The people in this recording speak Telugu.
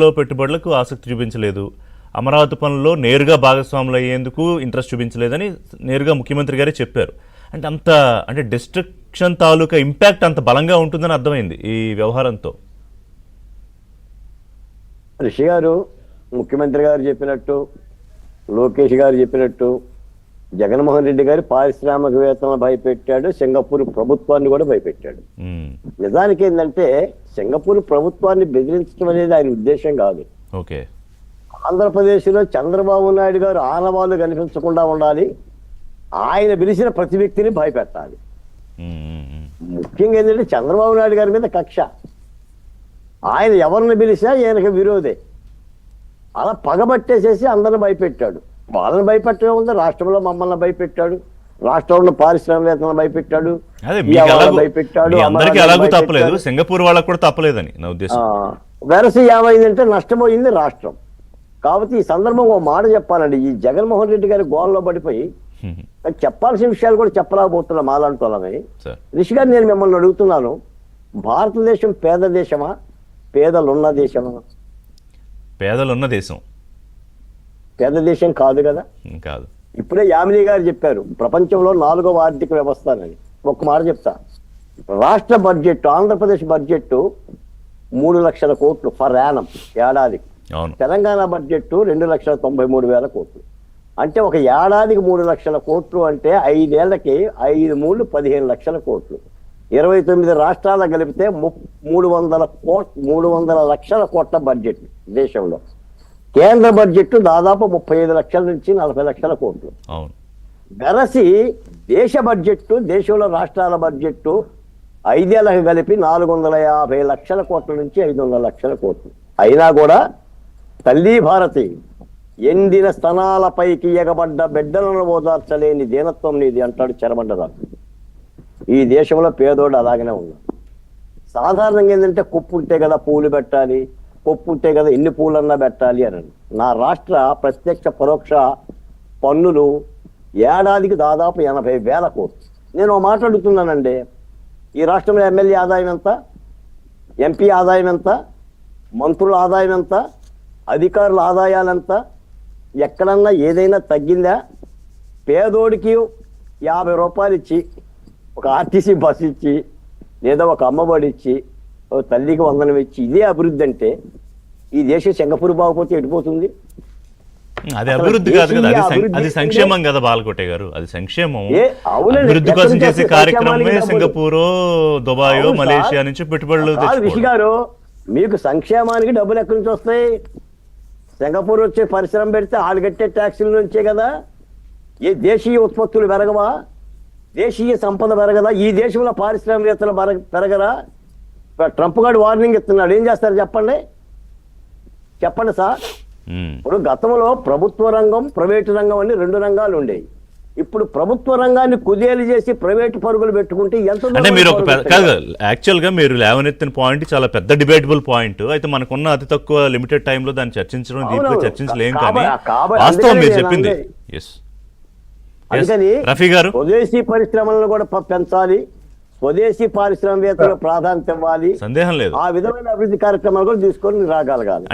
లో పెట్టుబడులకు ఆసక్తి చూపించలేదు, అమరావతి పనుల్లో నేరుగా భాగస్వాములు అయ్యేందుకు ఇంట్రెస్ట్ చూపించలేదని నేరుగా ముఖ్యమంత్రి గారే చెప్పారు. అంటే డిస్ట్రక్షన్ తాలూకా ఇంపాక్ట్ అంత బలంగా ఉంటుందని అర్థమైంది ఈ వ్యవహారంతో. రిషి గారు, ముఖ్యమంత్రి గారు చెప్పినట్టు, లోకేష్ గారు చెప్పినట్టు, జగన్మోహన్ రెడ్డి గారు పారిశ్రామికవేత్తలను భయపెట్టాడు, సింగపూర్ ప్రభుత్వాన్ని కూడా భయపెట్టాడు. నిజానికి ఏంటంటే సింగపూర్ ప్రభుత్వాన్ని బెదిరించడం అనేది ఆయన ఉద్దేశం కాదు. ఓకే, ఆంధ్రప్రదేశ్లో చంద్రబాబు నాయుడు గారు ఆనవాళ్లు కనిపించకుండా ఉండాలి, ఆయన పిలిచిన ప్రతి వ్యక్తిని భయపెట్టాలి. ముఖ్యంగా ఏంటంటే చంద్రబాబు నాయుడు గారి మీద కక్ష. ఆయన ఎవరిని పిలిచినా ఈయనకి విరోధే. అలా పగబట్టేసేసి అందరిని భయపెట్టాడు. వాళ్ళని భయపెట్టడం ఉంది, రాష్ట్రంలో మమ్మల్ని భయపెట్టాడు, రాష్ట్రంలో పారిశ్రామికవేత్తలను భయపెట్టాడు, తప్పలేదు, సింగపూర్ వాళ్ళకు కూడా తప్పలేదని నా ఉద్దేశం. వెరసి ఏమైందంటే నష్టపోయింది రాష్ట్రం. కాబట్టి ఈ సందర్భంగా ఒక మాట చెప్పాలండి, ఈ జగన్మోహన్ రెడ్డి గారి గోల్లో పడిపోయి చెప్పాల్సిన విషయాలు కూడా చెప్పలేకపోతున్నా మాలాంటి వాళ్ళని. రిషి గారు, నేను మిమ్మల్ని అడుగుతున్నాను, భారతదేశం పేద దేశమా, పేదలున్న దేశమా? పేదలున్న దేశం. పేద దేశం కాదు కదా. కాదు. ఇప్పుడే యామిని గారు చెప్పారు ప్రపంచంలో 4వ ఆర్థిక వ్యవస్థ అని. ఒక్క మాట చెప్తా, రాష్ట్ర బడ్జెట్, ఆంధ్రప్రదేశ్ బడ్జెట్ 3 లక్షల కోట్లు ఫర్ యానం ఏడాదికి. తెలంగాణ బడ్జెట్ 2,93,000 కోట్లు. అంటే ఒక ఏడాదికి 3 లక్షల కోట్లు అంటే 5 ఏళ్లకి 5 3 15 లక్షల కోట్లు. 29 రాష్ట్రాల కలిపితే 300 లక్షల కోట్ల బడ్జెట్ దేశంలో. కేంద్ర బడ్జెట్ దాదాపు 35 లక్షల నుంచి 40 లక్షల కోట్లు. వెరసి దేశ బడ్జెట్, దేశంలో రాష్ట్రాల బడ్జెట్ 5 ఏళ్ళకి కలిపి 450 లక్షల కోట్ల నుంచి 500 లక్షల కోట్లు. అయినా కూడా తల్లి భారతి, ఎండిన స్తనాలపైకి ఎగబడ్డ బిడ్డలను ఓదార్చలేని దీనత్వం నీది అంటాడు చెరబండరాజు. ఈ దేశంలో పేదోడు అలాగనే ఉన్నాడు. సాధారణంగా ఏంటంటే కుప్పు ఉంటే కదా పూలు పెట్టాలి, పప్పు ఉంటే కదా ఎన్ని పూలన్నా పెట్టాలి అని. నా రాష్ట్ర ప్రత్యక్ష పరోక్ష పన్నులు ఏడాదికి దాదాపు 80,000 కోట్లు. నేను మాట్లాడుతున్నానండి, ఈ రాష్ట్రంలో ఎమ్మెల్యే ఆదాయం ఎంత, ఎంపీ ఆదాయం ఎంత, మంత్రుల ఆదాయం ఎంత, అధికారుల ఆదాయాలంత, ఎక్కడన్నా ఏదైనా తగ్గిందా? పేదోడికి 50 రూపాయలు ఇచ్చి, ఒక ఆర్టీసీ బస్సు ఇచ్చి, లేదా ఒక అమ్మఒడి ఇచ్చి, ఒక తల్లికి వందనం ఇచ్చి, ఇదే అభివృద్ధి అంటే ఈ దేశం సింగపూర్ బాగుపోతే ఎడిపోతుంది. అది అభివృద్ధి కాదు కదా, అది సంక్షేమం కదా బాలకోటే గారు, అది సంక్షేమం. అభివృద్ధి కోసం చేసే కార్యక్రమమే సింగపూర్, దుబాయ్, మలేషియా నుంచి పెట్టుబడులు. రిషి గారు, మీకు సంక్షేమానికి డబ్బులు ఎక్కడి నుంచి వస్తాయి? సింగపూర్ వచ్చే పరిశ్రమ పెడితే ఆళ్ళు కట్టే ట్యాక్సుల నుంచే కదా. ఏ దేశీయ ఉత్పత్తులు పెరగవా? దేశీయ సంపద పెరగదా? ఈ దేశంలో పారిశ్రామికవేత్తలు పెరగరా? ట్రంప్ గారు వార్నింగ్ ఇస్తున్నాడు, ఏం చేస్తారు చెప్పండి సార్. ఇప్పుడు గతంలో ప్రభుత్వ రంగం, ప్రైవేటు రంగం అని 2 రంగాలు ఉండేవి. ఇప్పుడు ప్రభుత్వ రంగాన్ని కుదేలు చేసి ప్రైవేటు పరుగులు పెట్టుకుంటే ఎంత. అంటే మీరు యాక్చువల్ గా మీరు లేవనెత్తిన పాయింట్ చాలా పెద్ద డిబేటబుల్ పాయింట్. అయితే మనకున్న అతి తక్కువ లిమిటెడ్ టైంలో దాన్ని చర్చించడం, దీంట్లో చర్చించలేం. కానీ వాస్తవం మీరు చెప్పింది. అందుకని రఫీ గారు, స్వదేశీ పరిశ్రమలను కూడా పెంచాలి, స్వదేశీ పారిశ్రామికవేత్తలకు ప్రాధాన్యత ఇవ్వాలి, సందేహం లేదు. ఆ విధమైన అభివృద్ధి కార్యక్రమాలు కూడా తీసుకొని రాగలగాలి.